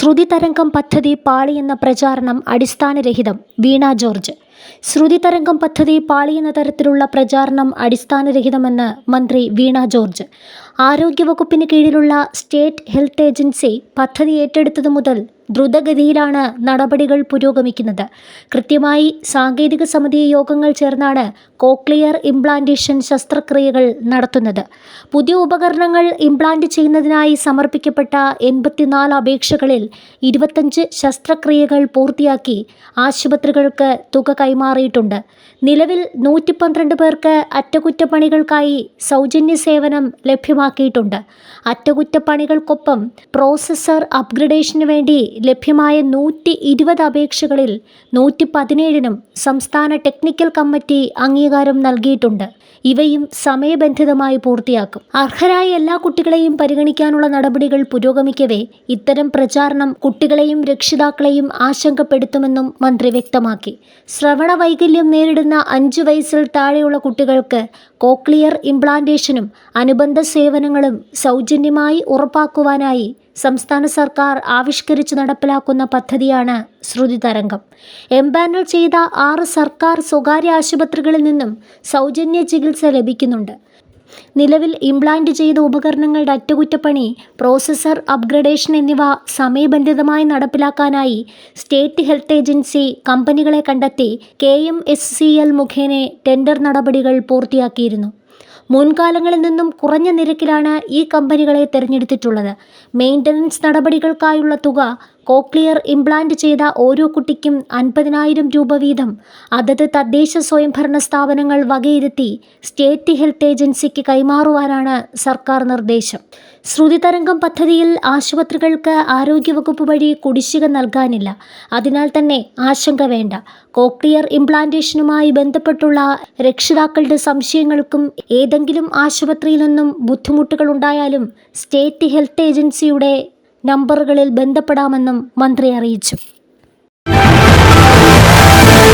ശ്രുതിതരംഗം പദ്ധതി പാളിയെന്ന പ്രചാരണം അടിസ്ഥാനരഹിതം. വീണ ജോർജ്. ശ്രുതിതരംഗം പദ്ധതി പാളിയെന്ന തരത്തിലുള്ള പ്രചാരണം അടിസ്ഥാനരഹിതമെന്ന് മന്ത്രി വീണ ജോർജ്. ആരോഗ്യവകുപ്പിന് കീഴിലുള്ള സ്റ്റേറ്റ് ഹെൽത്ത് ഏജൻസി പദ്ധതി ഏറ്റെടുത്തതു മുതൽ ദ്രുതഗതിയിലാണ് നടപടികൾ പുരോഗമിക്കുന്നത്. കൃത്യമായി സാങ്കേതിക സമിതി യോഗങ്ങൾ ചേർന്നാണ് കോക്ലിയർ ഇംപ്ലാന്റേഷൻ ശസ്ത്രക്രിയകൾ നടത്തുന്നത്. പുതിയ ഉപകരണങ്ങൾ ഇംപ്ലാന്റ് ചെയ്യുന്നതിനായി സമർപ്പിക്കപ്പെട്ട 84 അപേക്ഷകളിൽ 25 ശസ്ത്രക്രിയകൾ പൂർത്തിയാക്കി ആശുപത്രികൾക്ക് തുക കൈമാറിയിട്ടുണ്ട്. നിലവിൽ 112 പേർക്ക് അറ്റകുറ്റപ്പണികൾക്കായി സൗജന്യ സേവനം ലഭ്യമാക്കിയിട്ടുണ്ട്. അറ്റകുറ്റപ്പണികൾക്കൊപ്പം പ്രോസസ്സർ അപ്ഗ്രഡേഷന് വേണ്ടി ലഭ്യമായ 120 അപേക്ഷകളിൽ 117നും സംസ്ഥാന ടെക്നിക്കൽ കമ്മിറ്റി അംഗീകാരം നൽകിയിട്ടുണ്ട്. ഇവയും സമയബന്ധിതമായി പൂർത്തിയാക്കും. അർഹരായ എല്ലാ കുട്ടികളെയും പരിഗണിക്കാനുള്ള നടപടികൾ പുരോഗമിക്കവേ ഇത്തരം പ്രചാരണം കുട്ടികളെയും രക്ഷിതാക്കളെയും ആശങ്കപ്പെടുത്തുമെന്നും മന്ത്രി വ്യക്തമാക്കി. ശ്രവണ വൈകല്യം നേരിടുന്ന 5 വയസ്സിൽ താഴെയുള്ള കുട്ടികൾക്ക് കോക്ലിയർ ഇംപ്ലാന്റേഷനും അനുബന്ധ സേവനങ്ങളും സൗജന്യമായി ഉറപ്പാക്കുവാനായി സംസ്ഥാന സർക്കാർ ആവിഷ്കരിച്ച് നടപ്പിലാക്കുന്ന പദ്ധതിയാണ് ശ്രുതിതരംഗം. എംപാനൽ ചെയ്ത 6 സർക്കാർ സ്വകാര്യ ആശുപത്രികളിൽ നിന്നും സൗജന്യ ചികിത്സ ലഭിക്കുന്നുണ്ട്. നിലവിൽ ഇംപ്ലാന്റ് ചെയ്ത ഉപകരണങ്ങളുടെ അറ്റകുറ്റപ്പണി, പ്രോസസ്സർ അപ്ഗ്രഡേഷൻ എന്നിവ സമയബന്ധിതമായി നടപ്പിലാക്കാനായി സ്റ്റേറ്റ് ഹെൽത്ത് ഏജൻസി കമ്പനികളെ കണ്ടെത്തി KMSCL മുഖേന ടെൻഡർ നടപടികൾ പൂർത്തിയാക്കിയിരുന്നു. മുൻകാലങ്ങളിൽ നിന്നും കുറഞ്ഞ നിരക്കിലാണ് ഈ കമ്പനികളെ തിരഞ്ഞെടുത്തിട്ടുള്ളത്. മെയിൻ്റനൻസ് നടപടികൾക്കായുള്ള തുക കോക്ലിയർ ഇംപ്ലാന്റ് ചെയ്ത ഓരോ കുട്ടിക്കും 50,000 രൂപ വീതം അതത് തദ്ദേശ സ്വയംഭരണ സ്ഥാപനങ്ങൾ വകയിരുത്തി സ്റ്റേറ്റ് ഹെൽത്ത് ഏജൻസിക്ക് കൈമാറുവാനാണ് സർക്കാർ നിർദ്ദേശം. ശ്രുതിതരംഗം പദ്ധതിയിൽ ആശുപത്രികൾക്ക് ആരോഗ്യവകുപ്പ് വഴി കുടിശ്ശിക നൽകാനില്ല. അതിനാൽ തന്നെ ആശങ്ക വേണ്ട. കോക്ലിയർ ഇംപ്ലാന്റേഷനുമായി ബന്ധപ്പെട്ടുള്ള രക്ഷിതാക്കളുടെ സംശയങ്ങൾക്കും ഏതെങ്കിലും ആശുപത്രിയിൽ നിന്നും ബുദ്ധിമുട്ടുകൾ ഉണ്ടായാലും സ്റ്റേറ്റ് ഹെൽത്ത് ഏജൻസിയുടെ നമ്പറുകളിൽ ബന്ധപ്പെടാമെന്നും മന്ത്രി അറിയിച്ചു.